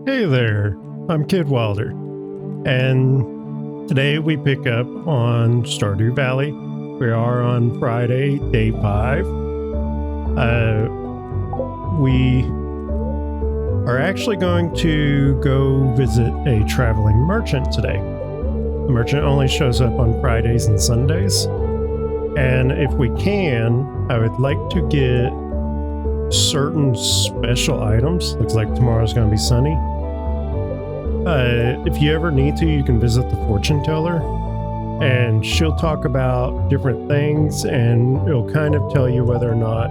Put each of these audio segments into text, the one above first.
Hey there, I'm Kid Wilder, and today we pick up on Stardew Valley. We are on Friday, day 5. We are actually going to go visit a traveling merchant today. The merchant only shows up on Fridays and Sundays, and if we can, I would like to get certain special items. Looks like tomorrow's going to be sunny. If you ever need to, you can visit the fortune teller, and she'll talk about different things, and it'll kind of tell you whether or not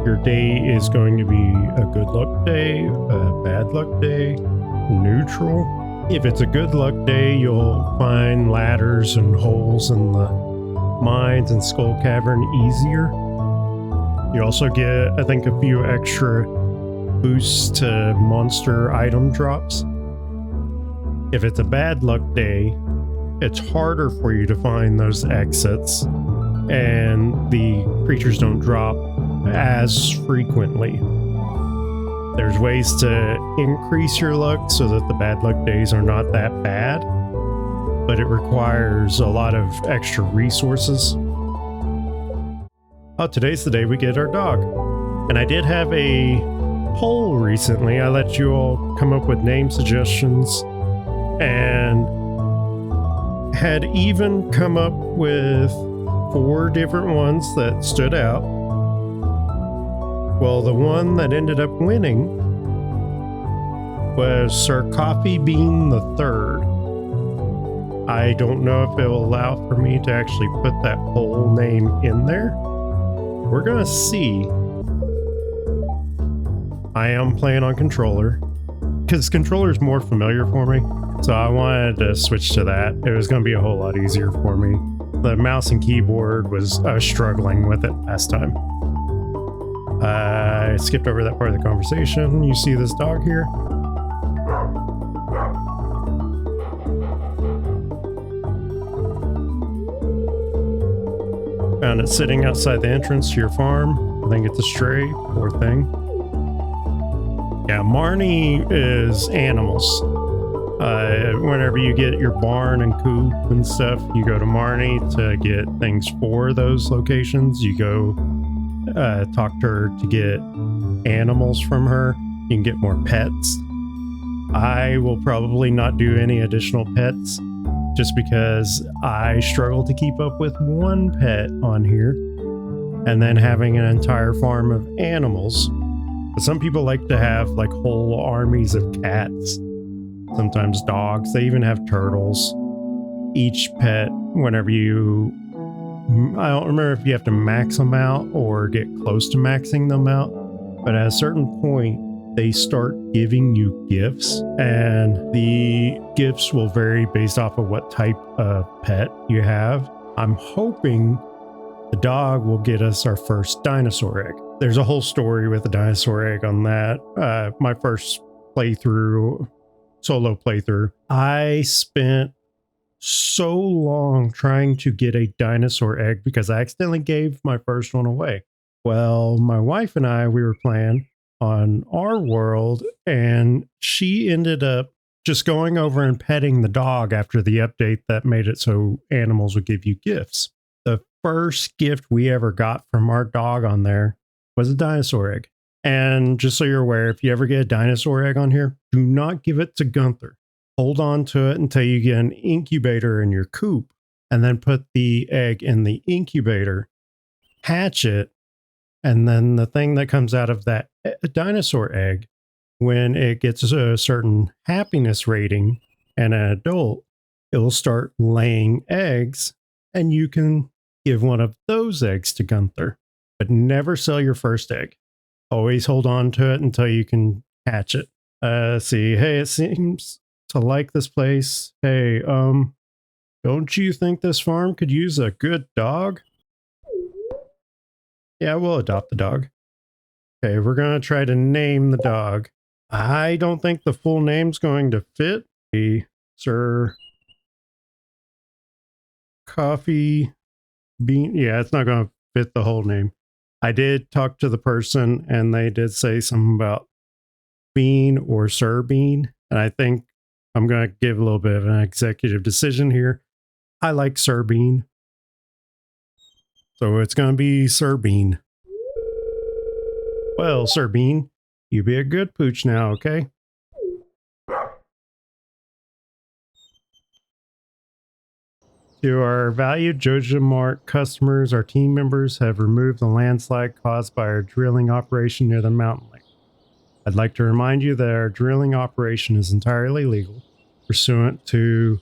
your day is going to be a good luck day, a bad luck day, neutral. If it's a good luck day, you'll find ladders and holes in the mines and Skull Cavern easier. You also get, I think, a few extra boosts to monster item drops. If it's a bad luck day, it's harder for you to find those exits, and the creatures don't drop as frequently. There's ways to increase your luck so that the bad luck days are not that bad, but it requires a lot of extra resources. Oh, today's the day we get our dog. And I did have a poll recently. I let you all come up with name suggestions, and had even come up with 4 different ones that stood out. Well, the one that ended up winning was Sir Coffee Bean the Third. I don't know if it will allow for me to actually put that whole name in there. We're gonna see. I am playing on controller because controller is more familiar for me. So I wanted to switch to that. It was going to be a whole lot easier for me. The mouse and keyboard I was struggling with it last time. I skipped over that part of the conversation. You see this dog here? Found it sitting outside the entrance to your farm. I think it's a stray, poor thing. Yeah, Marnie is animals. Whenever you get your barn and coop and stuff, you go to Marnie to get things for those locations. You go talk to her to get animals from her. You can get more pets. I will probably not do any additional pets just because I struggle to keep up with one pet on here and then having an entire farm of animals. But some people like to have like whole armies of cats. Sometimes dogs, they even have turtles. Each pet, whenever you, I don't remember if you have to max them out or get close to maxing them out, but at a certain point, they start giving you gifts, and the gifts will vary based off of what type of pet you have. I'm hoping the dog will get us our first dinosaur egg. There's a whole story with the dinosaur egg on that. My first playthrough, solo playthrough, I spent so long trying to get a dinosaur egg because I accidentally gave my first one away. Well, my wife and I, we were playing on our world, and she ended up just going over and petting the dog after the update that made it so animals would give you gifts. The first gift we ever got from our dog on there was a dinosaur egg. And just so you're aware, if you ever get a dinosaur egg on here, do not give it to Gunther. Hold on to it until you get an incubator in your coop, and then put the egg in the incubator, hatch it, and then the thing that comes out of that dinosaur egg, when it gets a certain happiness rating and an adult, it will start laying eggs, and you can give one of those eggs to Gunther. But never sell your first egg. Always hold on to it until you can hatch it. See, hey, it seems to like this place. Hey, don't you think this farm could use a good dog? Yeah, we'll adopt the dog. Okay, we're going to try to name the dog. I don't think the full name's going to fit. Sir Coffee Bean. Yeah, it's not going to fit the whole name. I did talk to the person, and they did say something about Bean or Sir Bean. And I think I'm going to give a little bit of an executive decision here. I like Sir Bean. So it's going to be Sir Bean. Well, Sir Bean, you be a good pooch now, okay? To our valued Joja Mart customers, our team members have removed the landslide caused by our drilling operation near the mountain lake. I'd like to remind you that our drilling operation is entirely legal, pursuant to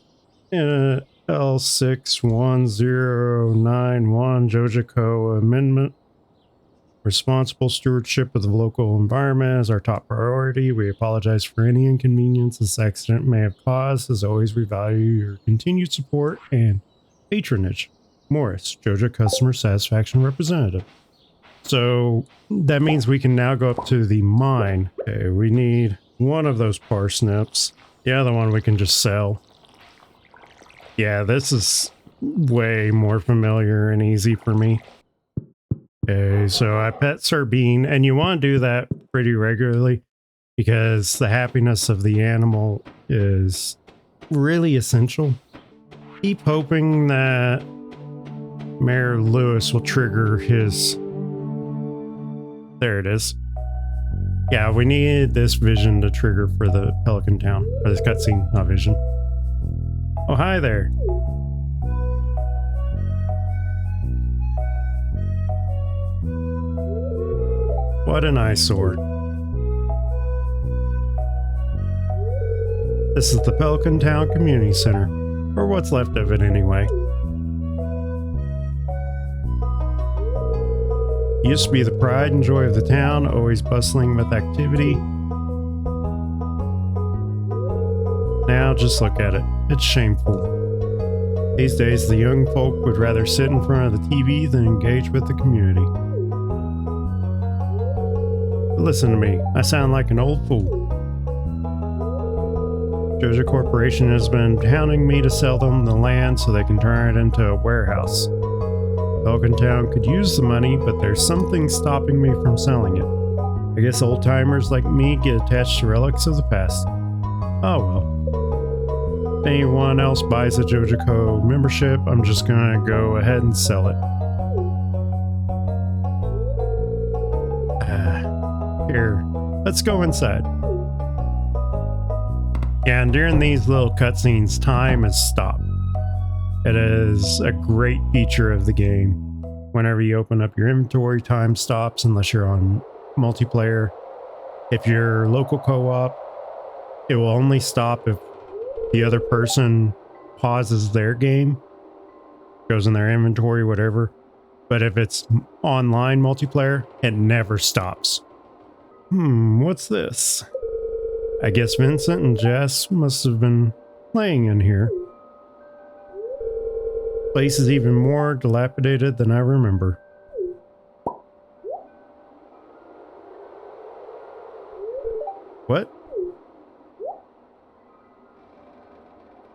L61091 Jojaco Amendment. Responsible stewardship of the local environment is our top priority. We apologize for any inconvenience this accident may have caused. As always, we value your continued support and patronage. Morris, Joja Customer Satisfaction Representative. So that means we can now go up to the mine. Okay, we need one of those parsnips. The other one we can just sell. Yeah, this is way more familiar and easy for me. Okay, so I pet Sir Bean, and you want to do that pretty regularly because the happiness of the animal is really essential. Keep hoping that Mayor Lewis will trigger his... There it is. Yeah, we needed this vision to trigger for the Pelican Town, or this cutscene, not vision. Oh, hi there. What an eyesore. This is the Pelican Town Community Center, or what's left of it anyway. It used to be the pride and joy of the town, always bustling with activity. Now just look at it. It's shameful. These days, the young folk would rather sit in front of the TV than engage with the community. But listen to me, I sound like an old fool. Joja Corporation has been hounding me to sell them the land so they can turn it into a warehouse. Pelican Town could use the money, but there's something stopping me from selling it. I guess old-timers like me get attached to relics of the past. Oh well. If anyone else buys a JojaCo membership, I'm just gonna go ahead and sell it. Here, let's go inside. Yeah, and during these little cutscenes, time is stopped. It is a great feature of the game. Whenever you open up your inventory, time stops unless you're on multiplayer. If you're local co-op, it will only stop if the other person pauses their game, goes in their inventory, whatever. But if it's online multiplayer, it never stops. What's this? I guess Vincent and Jess must have been playing in here. Place is even more dilapidated than I remember. What?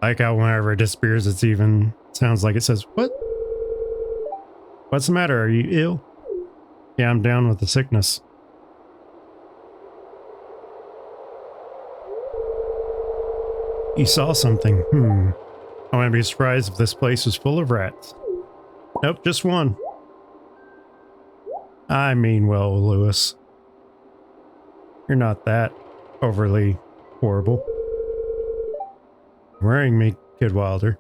I like how whenever it disappears, it's even sounds like it says, what? What's the matter? Are you ill? Yeah, I'm down with the sickness. You saw something. I wouldn't be surprised if this place was full of rats. Nope, just one. I mean, well, Lewis. You're not that overly horrible. Worrying me, Kid Wilder.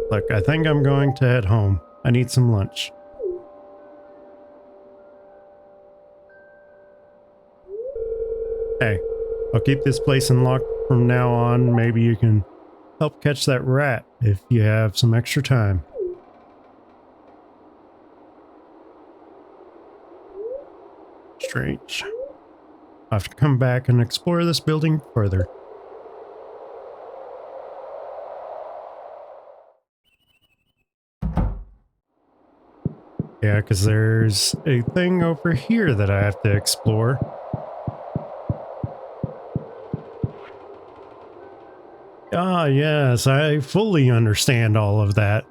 Look, I think I'm going to head home. I need some lunch. Hey, I'll keep this place unlocked from now on. Maybe you can help catch that rat if you have some extra time. Strange. I'll have to come back and explore this building further. Yeah, because there's a thing over here that I have to explore. Ah, yes, I fully understand all of that.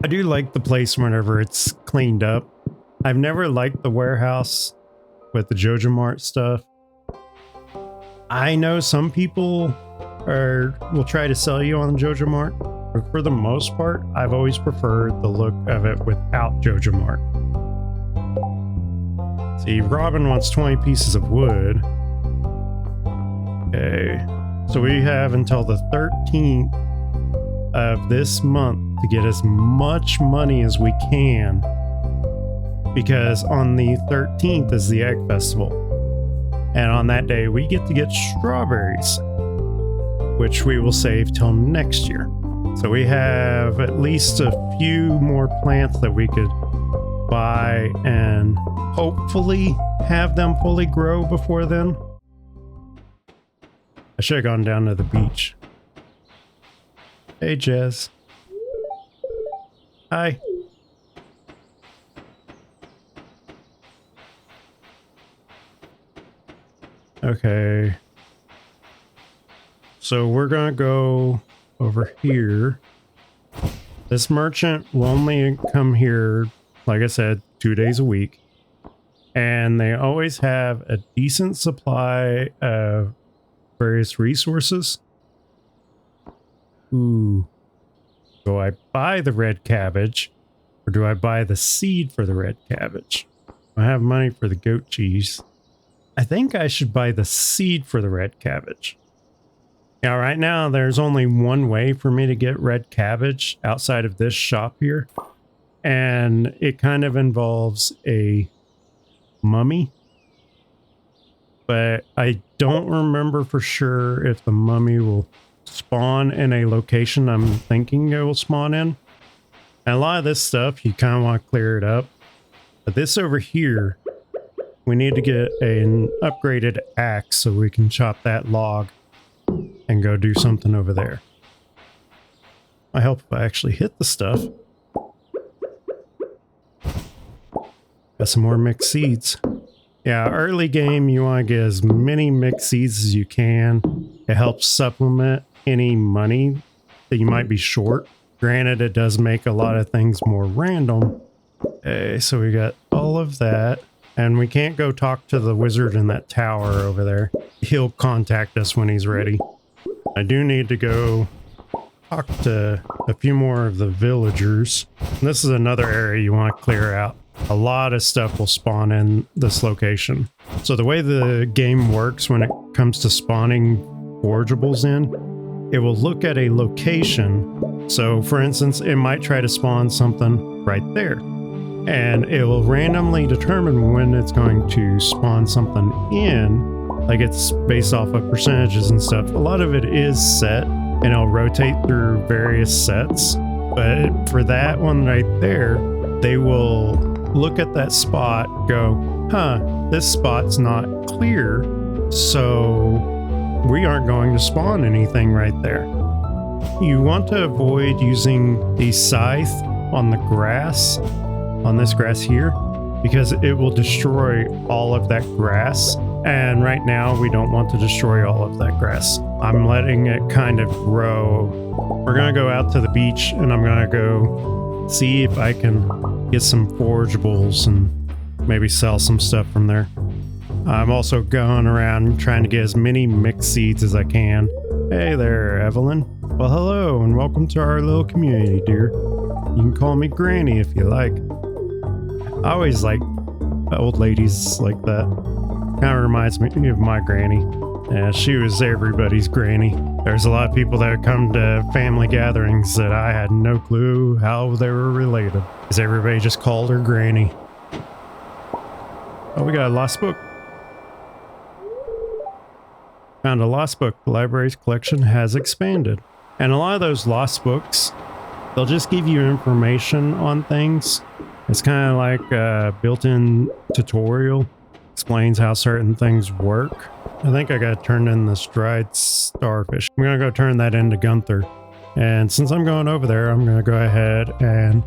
I do like the place whenever it's cleaned up. I've never liked the warehouse with the Joja Mart stuff. I know some people will try to sell you on Joja Mart, but for the most part, I've always preferred the look of it without Joja Mart. See, Robin wants 20 pieces of wood. Okay, so we have until the 13th of this month to get as much money as we can, because on the 13th is the Egg Festival. And on that day, we get to get strawberries, which we will save till next year. So we have at least a few more plants that we could buy and hopefully have them fully grow before then. I should have gone down to the beach. Hey, Jez. Hi. Okay. So we're gonna go over here. This merchant will only come here, like I said, 2 days a week. And they always have a decent supply of various resources. Ooh. Do I buy the red cabbage or do I buy the seed for the red cabbage? I have money for the goat cheese. I think I should buy the seed for the red cabbage. Now, right now, there's only one way for me to get red cabbage outside of this shop here. And it kind of involves a mummy. But I don't remember for sure if the mummy will spawn in a location I'm thinking it will spawn in. And a lot of this stuff, you kind of want to clear it up. But this over here, we need to get an upgraded axe so we can chop that log and go do something over there. I hope if I actually hit the stuff. Got some more mixed seeds. Yeah, early game, you want to get as many mixed seeds as you can. It helps supplement any money that you might be short. Granted, it does make a lot of things more random. Okay, so we got all of that. And we can't go talk to the wizard in that tower over there. He'll contact us when he's ready. I do need to go talk to a few more of the villagers. And this is another area you want to clear out. A lot of stuff will spawn in this location. So the way the game works when it comes to spawning forageables in, it will look at a location. So for instance, it might try to spawn something right there. And it will randomly determine when it's going to spawn something in. Like it's based off of percentages and stuff. A lot of it is set and it'll rotate through various sets. But for that one right there, they will look at that spot, go, huh, this spot's not clear. So we aren't going to spawn anything right there. You want to avoid using the scythe on the grass, on this grass here, because it will destroy all of that grass. And right now we don't want to destroy all of that grass. I'm letting it kind of grow. We're gonna go out to the beach and I'm gonna go see if I can get some forageables and maybe sell some stuff from there. I'm also going around trying to get as many mixed seeds as I can. Hey there, Evelyn. Well, hello and welcome to our little community, dear. You can call me Granny if you like. I always like old ladies like that. Kind of reminds me of my granny. Yeah, she was everybody's granny. There's a lot of people that come to family gatherings that I had no clue how they were related, because everybody just called her Granny. Oh, we got a lost book. Found a lost book. The library's collection has expanded. And a lot of those lost books, they'll just give you information on things. It's kind of like a built-in tutorial. Explains how certain things work. I think I got to turn in this dried starfish. I'm going to go turn that into Gunther. And since I'm going over there, I'm going to go ahead and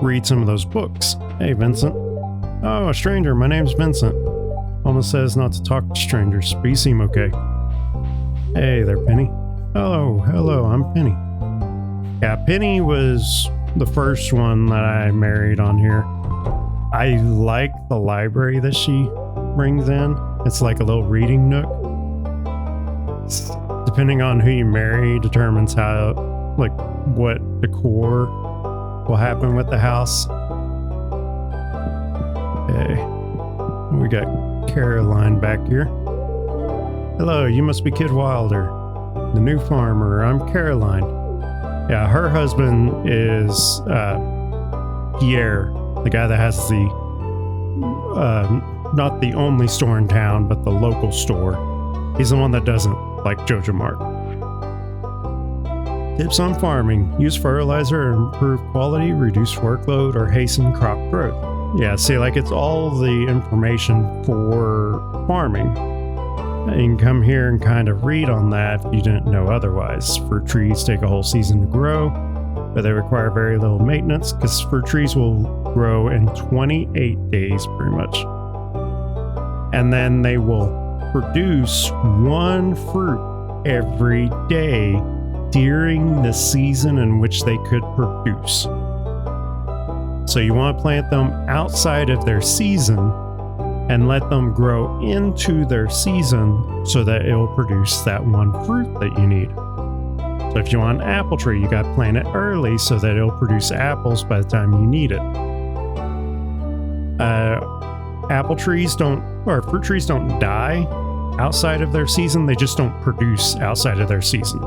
read some of those books. Hey, Vincent. Oh, a stranger. My name's Vincent. Almost says not to talk to strangers, but you seem okay. Hey there, Penny. Oh, hello, I'm Penny. Yeah, Penny was the first one that I married on here. I like the library that she brings in. It's like a little reading nook. Depending on who you marry determines how, like, what decor will happen with the house. Okay. We got Caroline back here. Hello, you must be Kid Wilder, the new farmer. I'm Caroline. Yeah, her husband is Pierre, the guy that has the not the only store in town, but the local store. He's the one that doesn't like Jojo Mart. Tips on farming: use fertilizer to improve quality, reduce workload, or hasten crop growth. Yeah, see, like, it's all the information for farming. You can come here and kind of read on that if you didn't know otherwise. Fruit trees take a whole season to grow, but they require very little maintenance because fruit trees will grow in 28 days pretty much. And then they will produce one fruit every day during the season in which they could produce. So you want to plant them outside of their season and let them grow into their season so that it'll produce that one fruit that you need. So if you want an apple tree, you got to plant it early so that it'll produce apples by the time you need it. Fruit trees don't die outside of their season, they just don't produce outside of their season.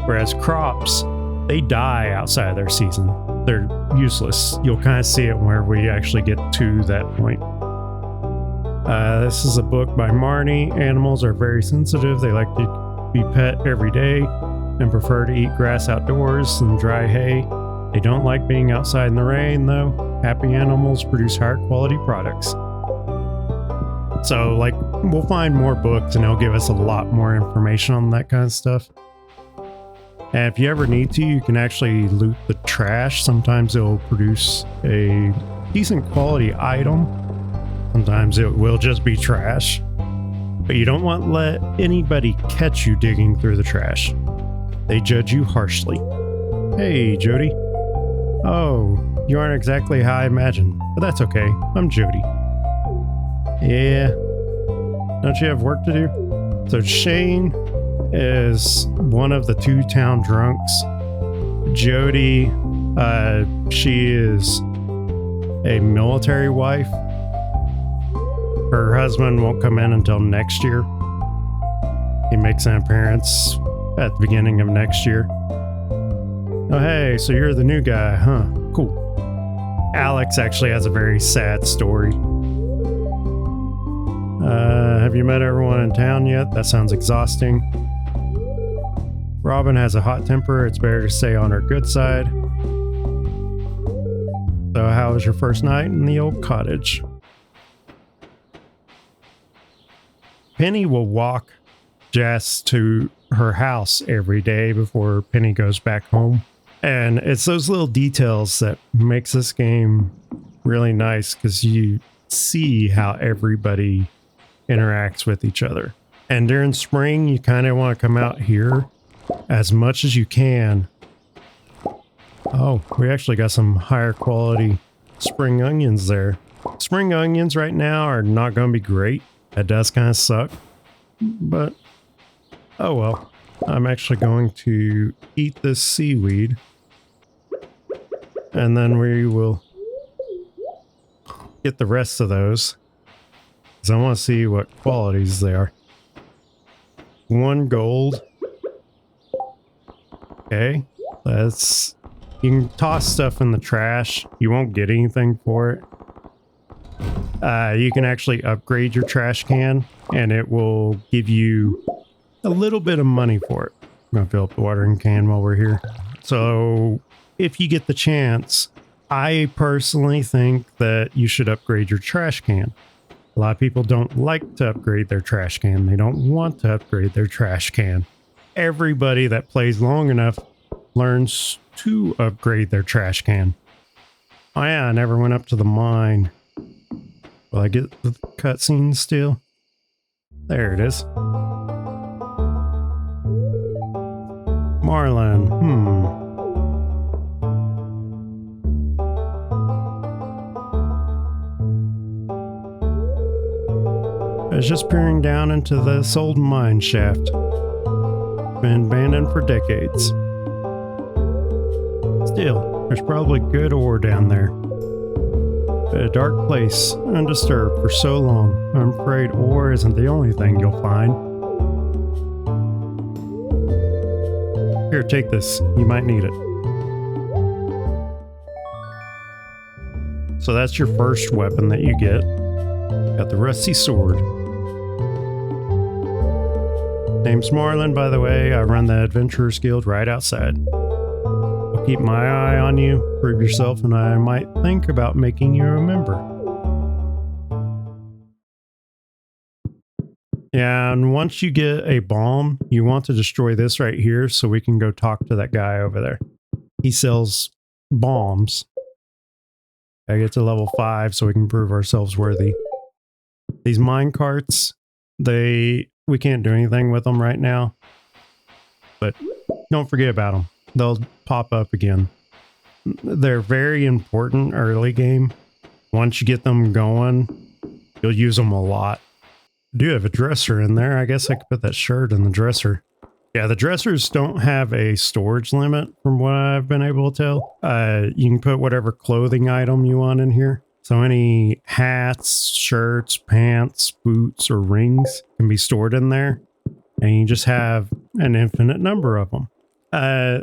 Whereas crops, they die outside of their season. They're useless. You'll kind of see it where we actually get to that point. This is a book by Marnie. Animals are very sensitive. They like to be pet every day and prefer to eat grass outdoors and dry hay. They don't like being outside in the rain, though. Happy animals produce higher quality products. So, like, we'll find more books and it'll give us a lot more information on that kind of stuff. And if you ever need to, you can actually loot the trash. Sometimes it'll produce a decent quality item. Sometimes it will just be trash. But you don't want to let anybody catch you digging through the trash. They judge you harshly. Hey, Jody. Oh, you aren't exactly how I imagined, but that's okay. I'm Jody. Yeah. Don't you have work to do? So Shane is one of the two town drunks. Jody, she is a military wife. Her husband won't come in until next year. He makes an appearance at the beginning of next year. Oh, hey, so you're the new guy, huh? Cool. Alex actually has a very sad story. Have you met everyone in town yet? That sounds exhausting. Robin has a hot temper. It's better to stay on her good side. So how was your first night in the old cottage? Penny will walk Jess to her house every day before Penny goes back home. And it's those little details that makes this game really nice because you see how everybody interacts with each other. And during spring, you kind of want to come out here as much as you can. Oh, we actually got some higher quality spring onions there. Spring onions right now are not going to be great. That does kind of suck. But, oh well. I'm actually going to eat this seaweed. And then we will get the rest of those. Because I want to see what qualities they are. 1 gold. Okay. That's... You can toss stuff in the trash. You won't get anything for it. You can actually upgrade your trash can. And it will give you a little bit of money for it. I'm going to fill up the watering can while we're here. So, if you get the chance, I personally think that you should upgrade your trash can. A lot of people don't like to upgrade their trash can. They don't want to upgrade their trash can. Everybody that plays long enough learns to upgrade their trash can. Oh yeah, I never went up to the mine. Will I get the cutscene still? There it is. Marlin, It's just peering down into this old mine shaft. Been abandoned for decades. Still, there's probably good ore down there. A dark place, undisturbed for so long. I'm afraid ore isn't the only thing you'll find. Here, take this. You might need it. So that's your first weapon that you get. Got the rusty sword. Name's Marlin, by the way. I run the Adventurers Guild right outside. I'll keep my eye on you, prove yourself, and I might think about making you a member. Yeah, and once you get a bomb, you want to destroy this right here so we can go talk to that guy over there. He sells bombs. I get to level 5 so we can prove ourselves worthy. These mine carts, we can't do anything with them right now. But don't forget about them. They'll pop up again. They're very important early game. Once you get them going, you'll use them a lot. I do have a dresser in there. I guess I could put that shirt in the dresser. Yeah, the dressers don't have a storage limit from what I've been able to tell. You can put whatever clothing item you want in here. So any hats, shirts, pants, boots, or rings can be stored in there. And you just have an infinite number of them.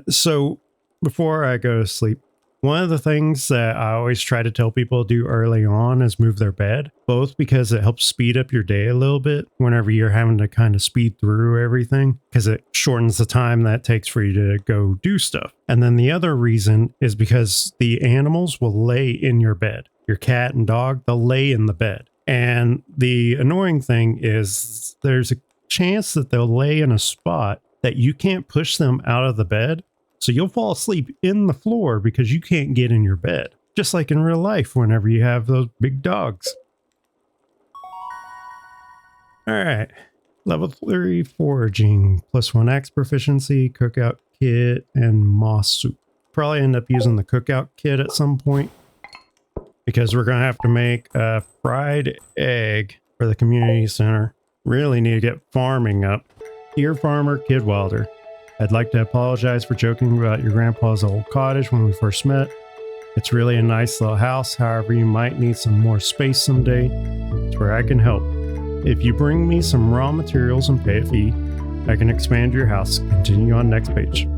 So before I go to sleep, one of the things that I always try to tell people to do early on is move their bed, both because it helps speed up your day a little bit whenever you're having to kind of speed through everything, because it shortens the time that it takes for you to go do stuff. And then the other reason is because the animals will lay in your bed. Your cat and dog, they'll lay in the bed. And the annoying thing is there's a chance that they'll lay in a spot that you can't push them out of the bed. So you'll fall asleep in the floor because you can't get in your bed. Just like in real life whenever you have those big dogs. Alright. Level 3 foraging. +1 axe proficiency, cookout kit, and moss soup. Probably end up using the cookout kit at some point. Because we're going to have to make a fried egg for the community center. Really need to get farming up. Dear Farmer Kid Wilder. I'd like to apologize for joking about your grandpa's old cottage when we first met. It's really a nice little house, however you might need some more space someday. It's where I can help. If you bring me some raw materials and pay a fee, I can expand your house. Continue on next page.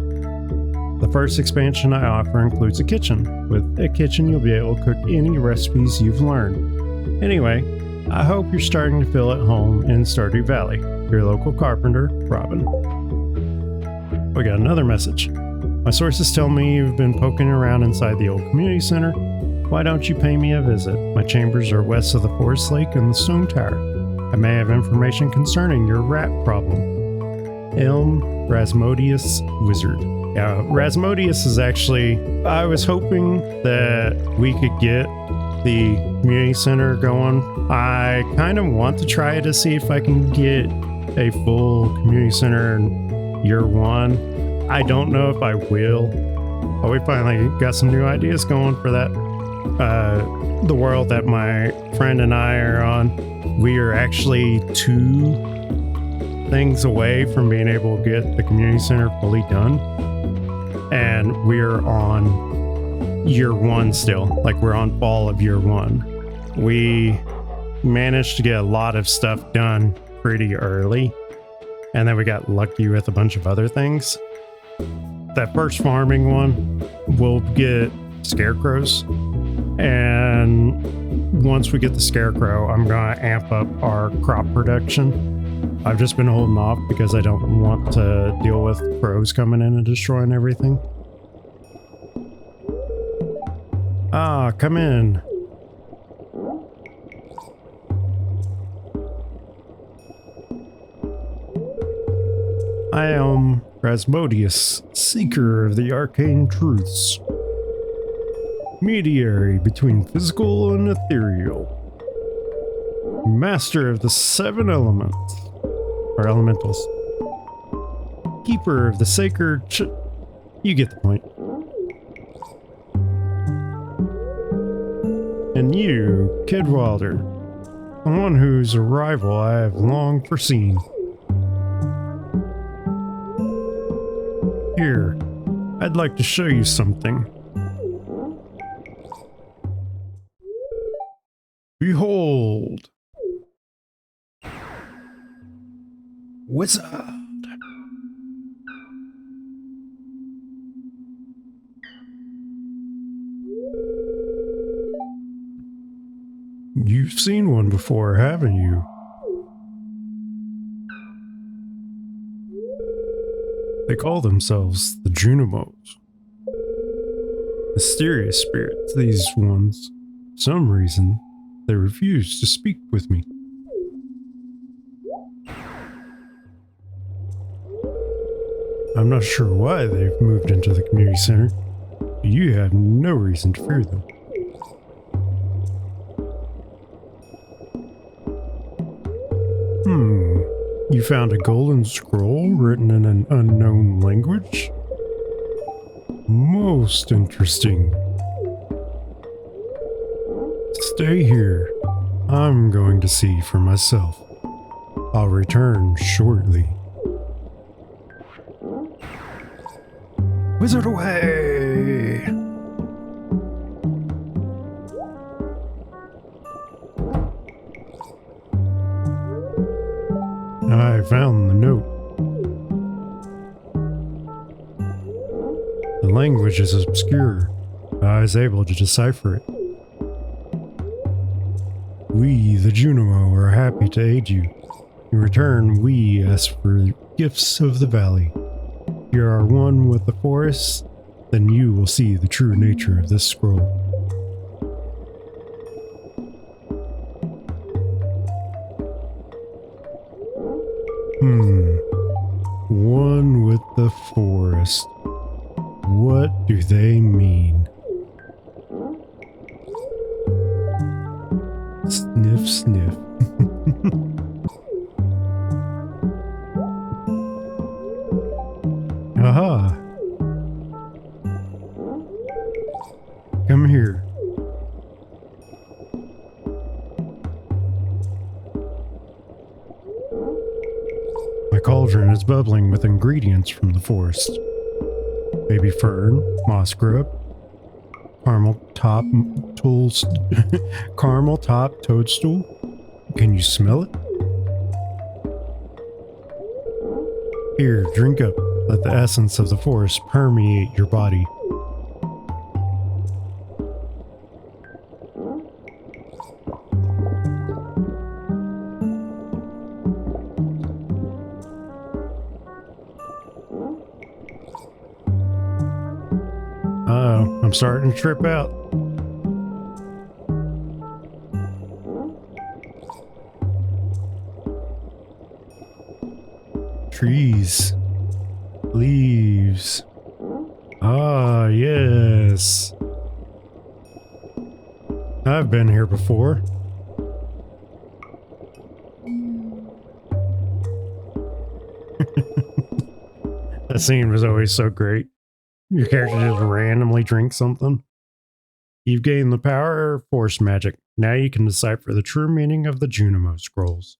The first expansion I offer includes a kitchen. With a kitchen, you'll be able to cook any recipes you've learned. Anyway, I hope you're starting to feel at home in Stardew Valley. Your local carpenter, Robin. We got another message. My sources tell me you've been poking around inside the old community center. Why don't you pay me a visit? My chambers are west of the Forest Lake and the Stone Tower. I may have information concerning your rat problem. Elm Rasmodius Wizard. Yeah, Rasmodius is actually... I was hoping that we could get the community center going. I kind of want to try to see if I can get a full community center in year 1. I don't know if I will. But we finally got some new ideas going for that. The world that my friend and I are on, we are actually 2 things away from being able to get the community center fully done. And we're on year 1 still. Like we're on fall of year 1. We managed to get a lot of stuff done pretty early. And then we got lucky with a bunch of other things. That first farming one, we'll get scarecrows. And once we get the scarecrow, I'm going to amp up our crop production. I've just been holding off because I don't want to deal with crows coming in and destroying everything. Ah, come in. I am Rasmodius, seeker of the arcane truths. Mediary between physical and ethereal. Master of the 7 elements. Or elementals. Keeper of the sacred you get the point. And you, Kid Wilder. Someone whose arrival I have long foreseen. Here, I'd like to show you something. Behold! Wizard! You've seen one before, haven't you? They call themselves the Junimos. Mysterious spirits, these ones. For some reason, they refuse to speak with me. I'm not sure why they've moved into the community center, but you have no reason to fear them. You found a golden scroll written in an unknown language? Most interesting. Stay here. I'm going to see for myself. I'll return shortly. Wizard away! I found the note. The language is obscure. I was able to decipher it. We, the Junimo, are happy to aid you. In return, we ask for gifts of the valley. If you are one with the forest, then you will see the true nature of this scroll. One with the forest. What do they mean? Sniff, sniff. Aha! Come here. My cauldron is bubbling with ingredients from the forest. Baby fern, moss grub, caramel top toadstool. Can you smell it? Here, drink up. Let the essence of the forest permeate your body. Uh-oh, I'm starting to trip out. Trees. Leaves. Ah, yes. I've been here before. That scene was always so great. Your character just randomly drinks something. You've gained the power of force magic. Now you can decipher the true meaning of the Junimo scrolls.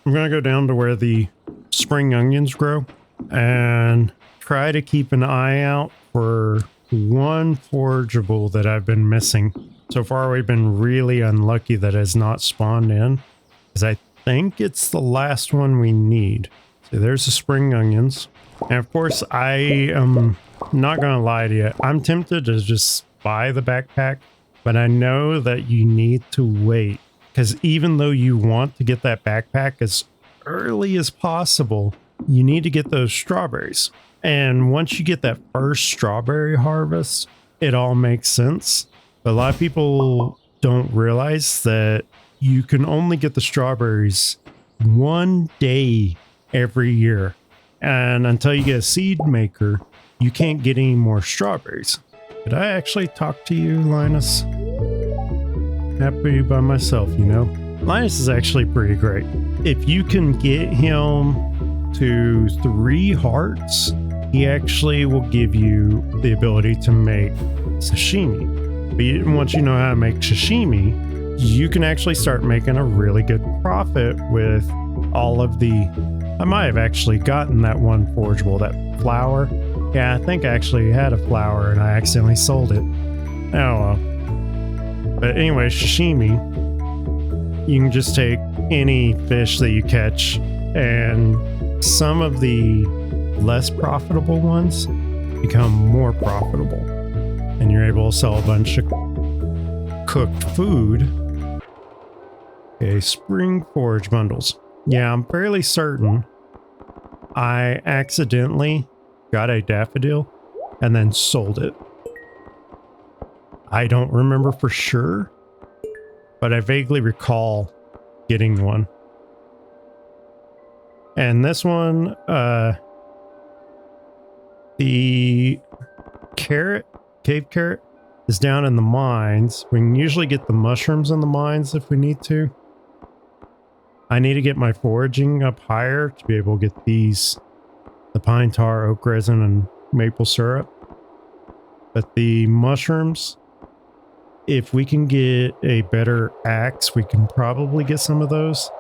I'm going to go down to where the spring onions grow and try to keep an eye out for one forageable that I've been missing. So far, we've been really unlucky that has not spawned in, because I think it's the last one we need. So there's the spring onions. And of course, I am not going to lie to you. I'm tempted to just buy the backpack, but I know that you need to wait, because even though you want to get that backpack as early as possible, you need to get those strawberries. And once you get that first strawberry harvest, it all makes sense. But a lot of people don't realize that you can only get the strawberries one day every year. And until you get a seed maker, you can't get any more strawberries. Did I actually talk to you, Linus? Happy by myself, you know? Linus is actually pretty great. If you can get him to 3 hearts, he actually will give you the ability to make sashimi. But once you know how to make sashimi, you can actually start making a really good profit with all of the... I might have actually gotten that one forageable, that flour. Yeah, I think I actually had a flour and I accidentally sold it. Oh well. But anyway, sashimi, you can just take any fish that you catch, and some of the less profitable ones become more profitable. And you're able to sell a bunch of cooked food. Okay, spring forage bundles. Yeah, I'm fairly certain I accidentally got a daffodil and then sold it. I don't remember for sure, but I vaguely recall getting one. And this one, the carrot, cave carrot, is down in the mines. We can usually get the mushrooms in the mines if we need to. I need to get my foraging up higher to be able to get these, the pine tar, oak resin, and maple syrup. But the mushrooms, if we can get a better axe, we can probably get some of those.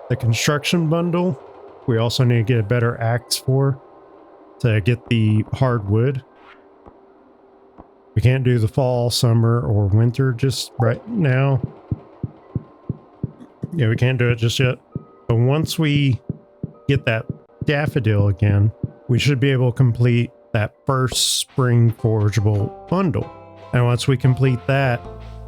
The construction bundle, we also need to get a better axe for to get the hardwood. We can't do the fall, summer, or winter just right now. Yeah, we can't do it just yet. But once we get that daffodil again, we should be able to complete that first spring forageable bundle. And once we complete that,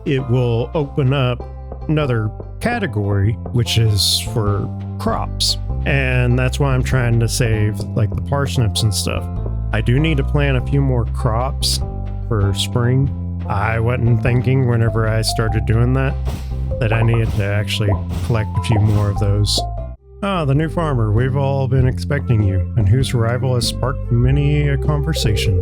it will open up another category, which is for crops. And that's why I'm trying to save like the parsnips and stuff. I do need to plant a few more crops for spring. I wasn't thinking whenever I started doing that I needed to actually collect a few more of those. Ah, the new farmer. We've all been expecting you, and whose arrival has sparked many a conversation.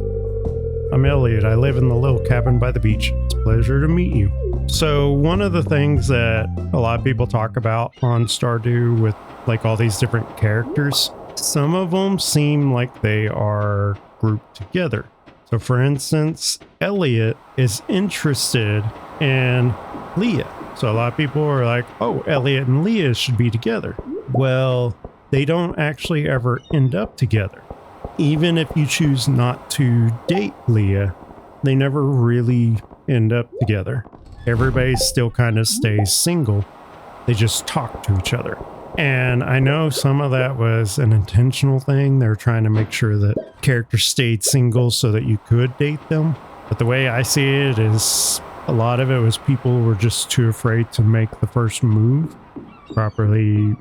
I'm Elliot. I live in the little cabin by the beach. It's a pleasure to meet you. So one of the things that a lot of people talk about on Stardew with like all these different characters, some of them seem like they are grouped together. So for instance, Elliot is interested in Leah. So a lot of people are like, oh, Elliot and Leah should be together. Well, they don't actually ever end up together. Even if you choose not to date Leah, they never really end up together. Everybody still kind of stays single. They just talk to each other. And I know some of that was an intentional thing. They're trying to make sure that characters stayed single so that you could date them. But the way I see it is a lot of it was people were just too afraid to make the first move, properly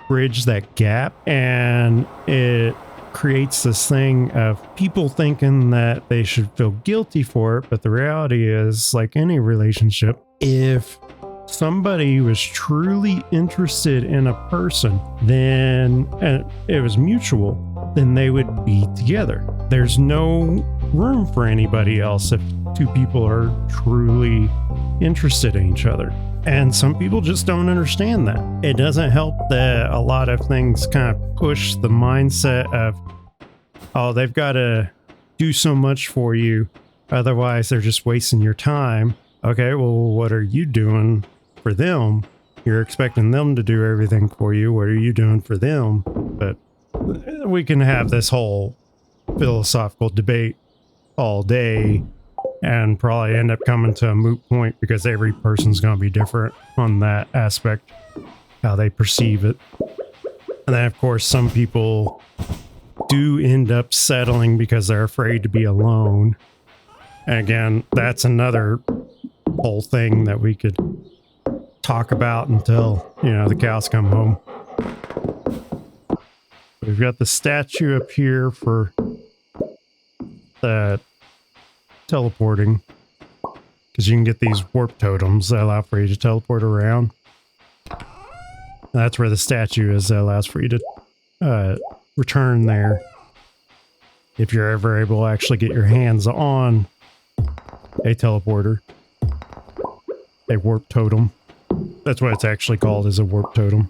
bridge that gap. And it creates this thing of people thinking that they should feel guilty for it. But the reality is, like any relationship, if somebody was truly interested in a person, then and it was mutual, then they would be together. There's no room for anybody else if two people are truly interested in each other. And some people just don't understand that. It doesn't help that a lot of things kind of push the mindset of, oh, they've got to do so much for you, otherwise they're just wasting your time. Okay, well, what are you doing for them? You're expecting them to do everything for you. What are you doing for them? But we can have this whole philosophical debate all day and probably end up coming to a moot point because every person's going to be different on that aspect, how they perceive it. And then, of course, some people do end up settling because they're afraid to be alone. And again, that's another whole thing that we could talk about until, you know, the cows come home. We've got the statue up here for the teleporting, because you can get these warp totems that allow for you to teleport around. That's where the statue is that allows for you to return there if you're ever able to actually get your hands on a teleporter, a warp totem. That's what it's actually called, is a warp totem.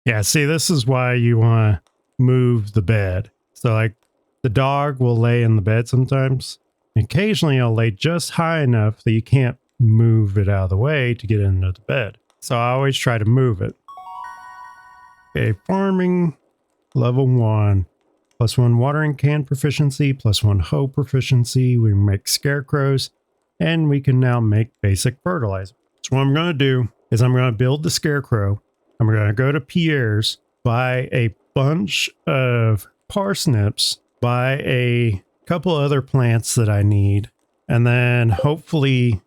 Yeah, see, this is why you want to move the bed. So like the dog will lay in the bed sometimes. Occasionally I'll lay just high enough that you can't move it out of the way to get into the bed. So I always try to move it. Okay, farming level 1. +1 watering can proficiency, +1 hoe proficiency. We make scarecrows, and we can now make basic fertilizer. So what I'm going to do is I'm going to build the scarecrow. I'm going to go to Pierre's, buy a bunch of parsnips, buy a couple other plants that I need, and then hopefully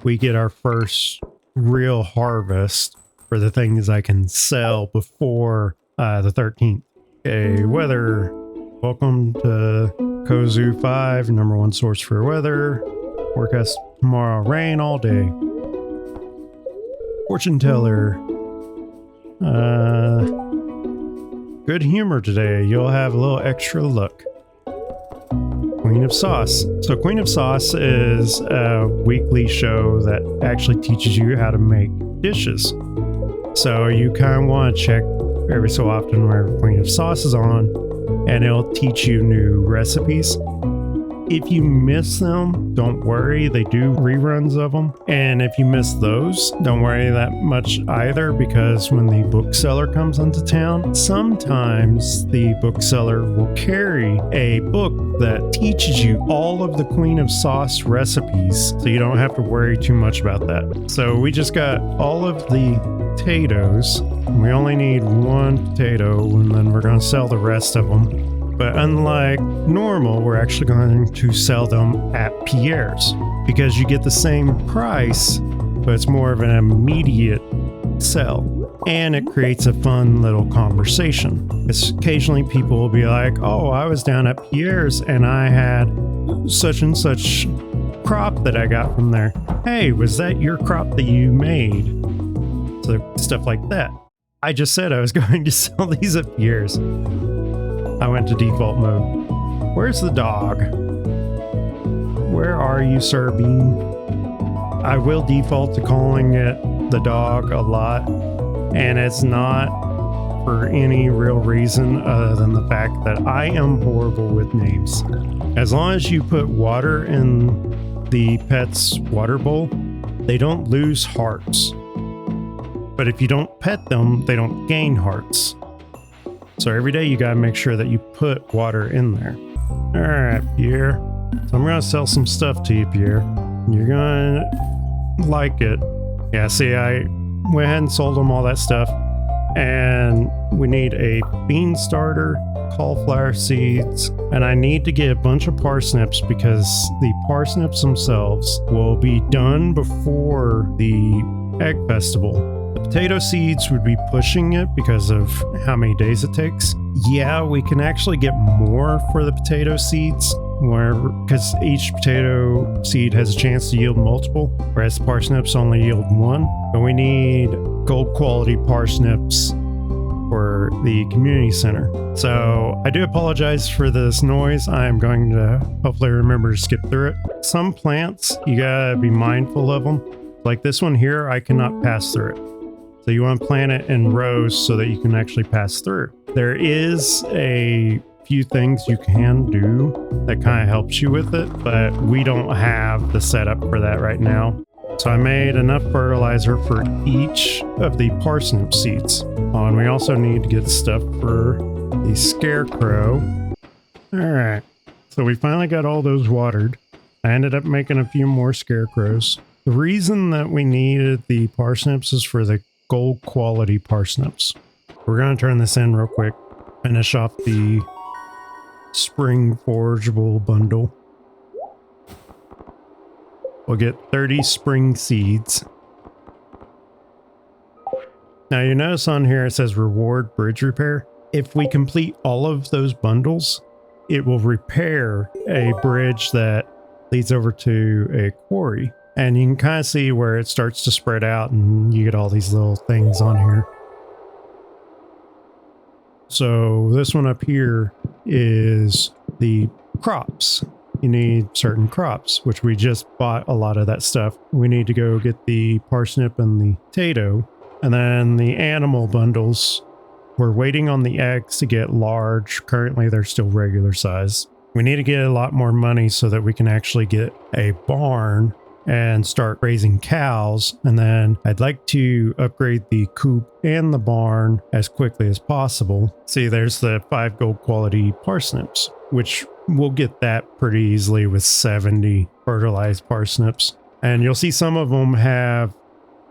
we get our first real harvest for the things I can sell before the 13th. Okay, weather. Welcome to Kozu 5, #1 source for weather. Forecast tomorrow, rain all day. Fortune teller. Good humor today. You'll have a little extra luck. Queen of Sauce. So Queen of Sauce is a weekly show that actually teaches you how to make dishes. So you kind of want to check every so often where Queen of Sauce is on, and it'll teach you new recipes. If you miss them, don't worry, they do reruns of them. And if you miss those, don't worry that much either, because when the bookseller comes into town, sometimes the bookseller will carry a book that teaches you all of the Queen of Sauce recipes, so you don't have to worry too much about that. So we just got all of the potatoes. We only need 1 potato, and then we're going to sell the rest of them. But unlike normal, we're actually going to sell them at Pierre's, because you get the same price, but it's more of an immediate sell. And it creates a fun little conversation. Occasionally people will be like, oh, I was down at Pierre's and I had such and such crop that I got from there. Hey, was that your crop that you made? So stuff like that. I just said I was going to sell these at Pierre's. I went to default mode. Where's the dog? Where are you, Sir Bean? I will default to calling it the dog a lot, and it's not for any real reason other than the fact that I am horrible with names. As long as you put water in the pet's water bowl, they don't lose hearts. But if you don't pet them, they don't gain hearts. So every day you gotta make sure that you put water in there. All right, Pierre. So I'm gonna sell some stuff to you, Pierre. You're gonna like it. Yeah, see, I went ahead and sold them all that stuff. And we need a bean starter, cauliflower seeds, and I need to get a bunch of parsnips because the parsnips themselves will be done before the egg festival. The potato seeds would be pushing it because of how many days it takes. Yeah, we can actually get more for the potato seeds, because each potato seed has a chance to yield multiple, whereas parsnips only yield 1. But we need gold quality parsnips for the community center. So I do apologize for this noise. I'm going to hopefully remember to skip through it. Some plants, you gotta be mindful of them. Like this one here, I cannot pass through it. So you want to plant it in rows so that you can actually pass through. There is a few things you can do that kind of helps you with it, but we don't have the setup for that right now. So I made enough fertilizer for each of the parsnip seeds. Oh, and we also need to get stuff for the scarecrow. All right, so we finally got all those watered. I ended up making a few more scarecrows. The reason that we needed the parsnips is for the gold quality parsnips. We're going to turn this in real quick. Finish off the spring forageable bundle. We'll get 30 spring seeds. Now you notice on here it says reward bridge repair. If we complete all of those bundles, it will repair a bridge that leads over to a quarry. And you can kind of see where it starts to spread out and you get all these little things on here. So this one up here is the crops. You need certain crops, which we just bought a lot of that stuff. We need to go get the parsnip and the potato. And then the animal bundles, we're waiting on the eggs to get large. Currently they're still regular size. We need to get a lot more money so that we can actually get a barn and start raising cows. And then I'd like to upgrade the coop and the barn as quickly as possible. See, there's the 5 gold quality parsnips, which we'll get that pretty easily with 70 fertilized parsnips. And you'll see some of them have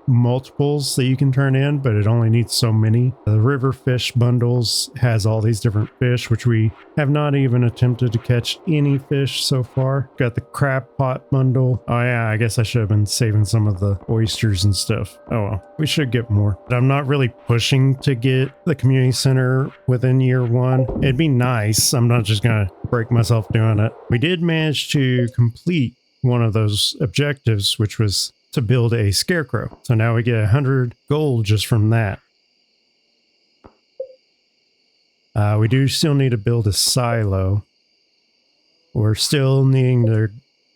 multiples that you can turn in, but it only needs so many. The river fish bundles has all these different fish, which we have not even attempted to catch any fish so far. Got the crab pot bundle. Oh yeah, I guess I should have been saving some of the oysters and stuff. Oh well, we should get more. But I'm not really pushing to get the community center within year 1. It'd be nice. I'm not just gonna break myself doing it. We did manage to complete one of those objectives, which was to build a scarecrow. So now we get 100 gold just from that. We do still need to build a silo. We're still needing to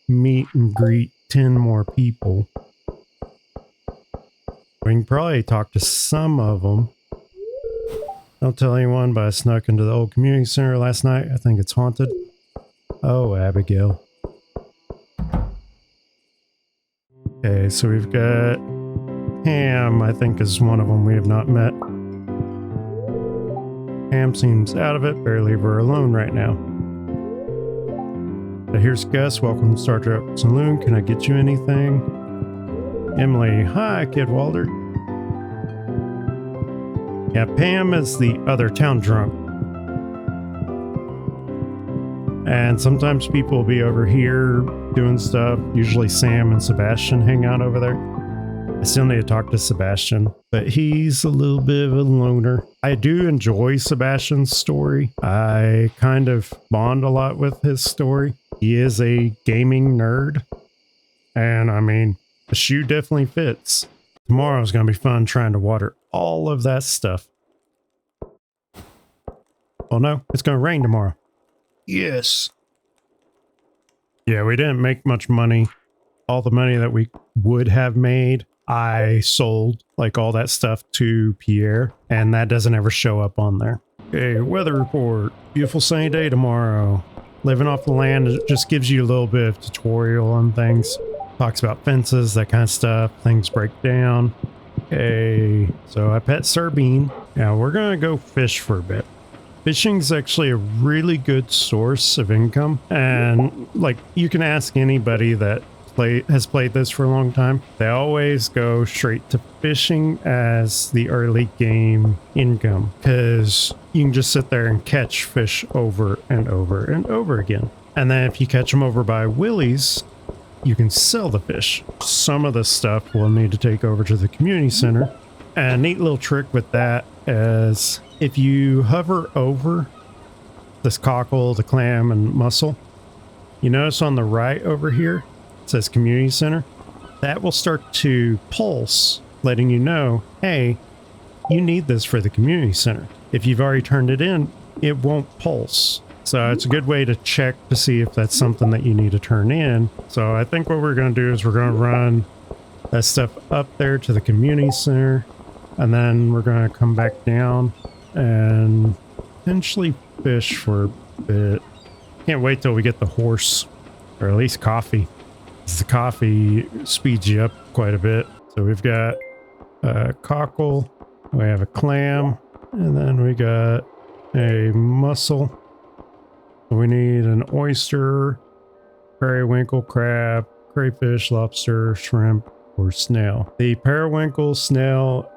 meet and greet 10 more people. We can probably talk to some of them. Don't tell anyone, but I snuck into the old community center last night. I think it's haunted. Oh, Abigail. Okay, so we've got Ham, I think is one of them we have not met. Ham seems out of it, better leave her alone right now. So here's Gus, welcome to Stardew Saloon, can I get you anything? Emily, hi Kid Walder. Yeah, Pam is the other town drunk. And sometimes people will be over here doing stuff. Usually Sam and Sebastian hang out over there. I still need to talk to Sebastian, but he's a little bit of a loner. I do enjoy Sebastian's story. I kind of bond a lot with his story. He is a gaming nerd. And I mean, the shoe definitely fits. Tomorrow's going to be fun trying to water all of that stuff. Oh no, it's going to rain tomorrow. Yes. Yeah, we didn't make much money. All the money that we would have made, I sold like all that stuff to Pierre, and that doesn't ever show up on there. Okay, weather report. Beautiful sunny day tomorrow. Living off the land, it just gives you a little bit of tutorial on things. Talks about fences, that kind of stuff. Things break down. Okay, so I pet Sardine. Now we're gonna go fish for a bit. Fishing is actually a really good source of income, and like you can ask anybody that has played this for a long time. They always go straight to fishing as the early game income because you can just sit there and catch fish over and over and over again. And then if you catch them over by Willie's, you can sell the fish. Some of the stuff we'll need to take over to the community center. And a neat little trick with that is if you hover over this cockle, the clam, and mussel, you notice on the right over here, it says community center. That will start to pulse, letting you know, hey, you need this for the community center. If you've already turned it in, it won't pulse. So it's a good way to check to see if that's something that you need to turn in. So I think what we're going to do is we're going to run that stuff up there to the community center, and then we're going to come back down and potentially fish for a bit. Can't wait till we get the horse, or at least coffee. The coffee speeds you up quite a bit. So we've got a cockle, we have a clam, and then we got a mussel. We need an oyster, periwinkle, crab, crayfish, lobster, shrimp, or snail. The periwinkle, snail,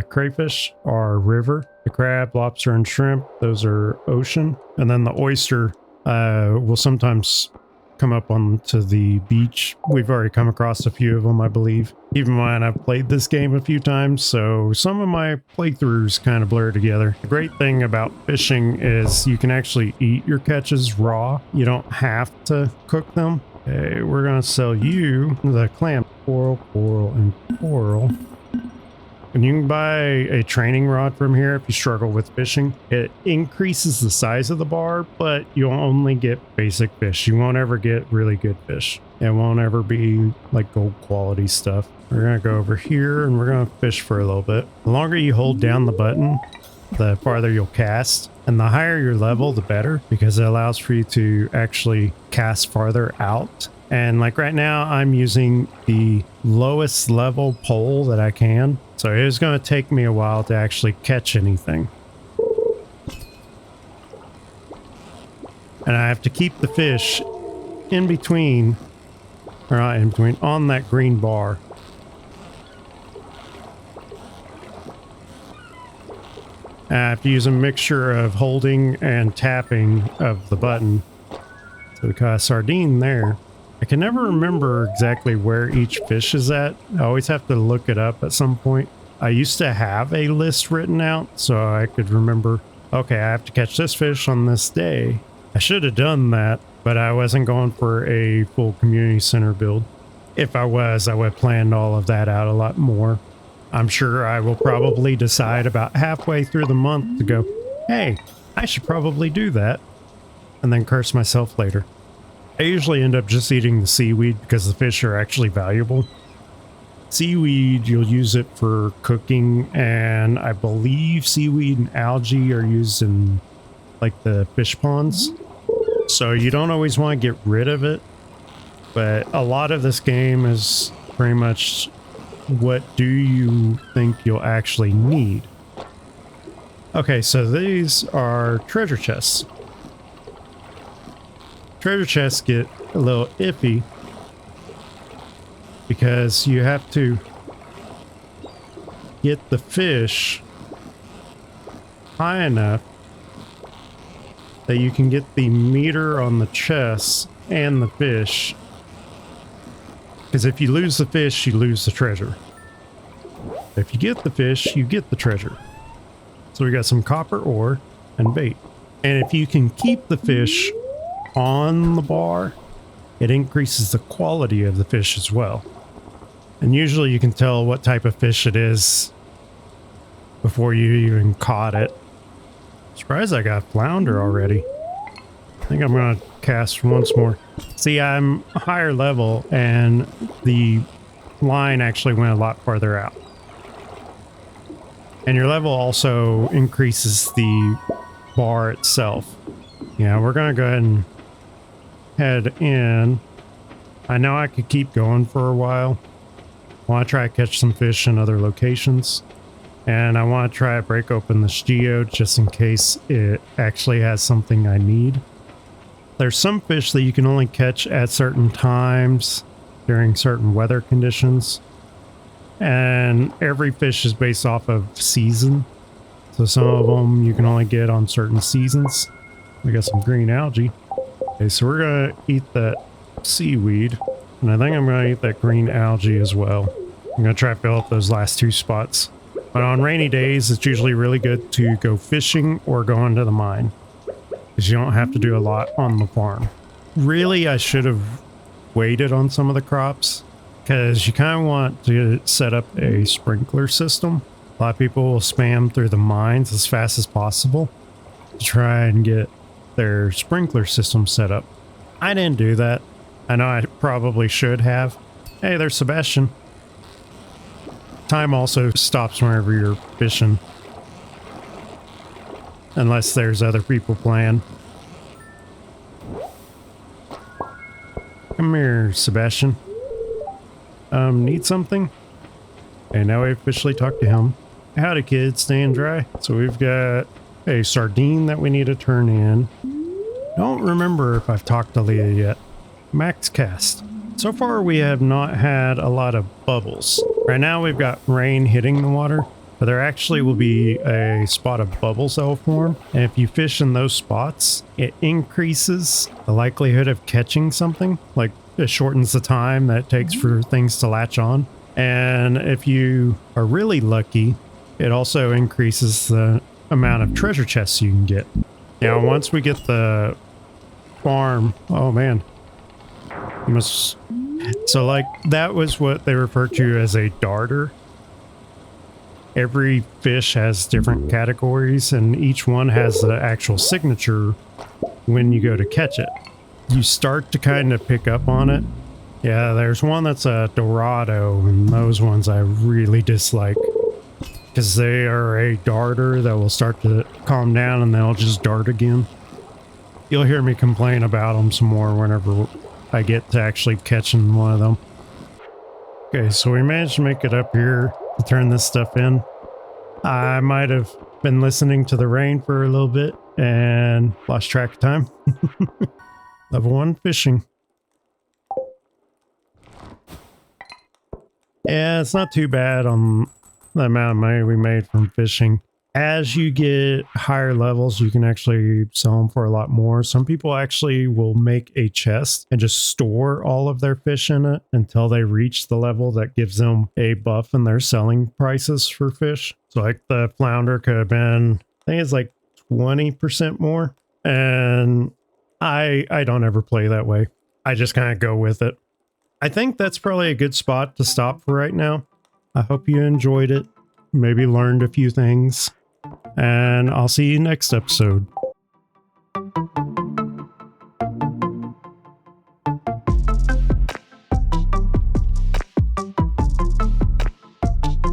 crayfish are river. The crab, lobster, and shrimp, those are ocean. And then the oyster will sometimes come up onto the beach. We've already come across a few of them, I believe. Keep in mind, I've played this game a few times, so some of my playthroughs kind of blur together. The great thing about fishing is you can actually eat your catches raw. You don't have to cook them. Okay, we're gonna sell you the clam. Coral, and coral. And you can buy a training rod from here if you struggle with fishing. It increases the size of the bar, but you'll only get basic fish. You won't ever get really good fish. It won't ever be like gold quality stuff. We're gonna go over here and we're gonna fish for a little bit. The longer you hold down the button, the farther you'll cast. And the higher your level, the better, because it allows for you to actually cast farther out. And like right now, I'm using the lowest level pole that I can. So it is going to take me a while to actually catch anything. And I have to keep the fish in between, or not in between, on that green bar. And I have to use a mixture of holding and tapping of the button. So we got a sardine there. I can never remember exactly where each fish is at. I always have to look it up at some point. I used to have a list written out so I could remember, okay, I have to catch this fish on this day. I should have done that, but I wasn't going for a full community center build. If I was, I would have planned all of that out a lot more. I'm sure I will probably decide about halfway through the month to go, hey, I should probably do that, and then curse myself later. I usually end up just eating the seaweed because the fish are actually valuable. Seaweed, you'll use it for cooking, and I believe seaweed and algae are used in like the fish ponds. So you don't always want to get rid of it, but a lot of this game is pretty much what do you think you'll actually need. Okay, so these are treasure chests. Treasure chests get a little iffy because you have to get the fish high enough that you can get the meter on the chest and the fish. Because if you lose the fish, you lose the treasure. If you get the fish, you get the treasure. So we got some copper ore and bait. And if you can keep the fish on the bar, it increases the quality of the fish as well. And usually you can tell what type of fish it is before you even caught it. Surprised I got flounder already. I think I'm gonna cast once more. See, I'm higher level and the line actually went a lot farther out. And your level also increases the bar itself. Yeah, we're gonna go ahead and head in. I know I could keep going for a while. I want to try to catch some fish in other locations. And I want to try to break open this geode just in case it actually has something I need. There's some fish that you can only catch at certain times during certain weather conditions. And every fish is based off of season. So some of them you can only get on certain seasons. We got some green algae. Okay, so we're going to eat that seaweed. And I think I'm going to eat that green algae as well. I'm going to try to fill up those last two spots. But on rainy days, it's usually really good to go fishing or go into the mine, because you don't have to do a lot on the farm. Really, I should have waited on some of the crops, because you kind of want to set up a sprinkler system. A lot of people will spam through the mines as fast as possible to try and get their sprinkler system set up. I didn't do that. I know I probably should have. Hey, there's Sebastian. Time also stops whenever you're fishing. Unless there's other people playing. Come here, Sebastian. Need something? Okay, now we officially talked to him. Howdy, kids, staying dry. So we've got a sardine that we need to turn in. Don't remember if I've talked to Leah yet. Max cast. So far we have not had a lot of bubbles. Right now we've got rain hitting the water, but there actually will be a spot of bubbles that will form. And if you fish in those spots, it increases the likelihood of catching something. Like it shortens the time that it takes for things to latch on. And if you are really lucky, it also increases the amount of treasure chests you can get. Now, once we get the farm, oh man, you must. So like that was what they refer to as a darter. Every fish has different categories and each one has the actual signature when you go to catch it. You start to kind of pick up on it. Yeah, there's one that's a Dorado and those ones I really dislike. because they are a darter that will start to calm down and they'll just dart again. You'll hear me complain about them some more whenever I get to actually catching one of them. Okay, so we managed to make it up here to turn this stuff in. I might have been listening to the rain for a little bit and lost track of time. Level 1 fishing. Yeah, it's not too bad on the amount of money we made from fishing. As you get higher levels, you can actually sell them for a lot more. Some people actually will make a chest and just store all of their fish in it until they reach the level that gives them a buff in their selling prices for fish. So like the flounder could have been, I think it's like 20% more. And I don't ever play that way. I just kind of go with it. I think that's probably a good spot to stop for right now. I hope you enjoyed it, maybe learned a few things, and I'll see you next episode.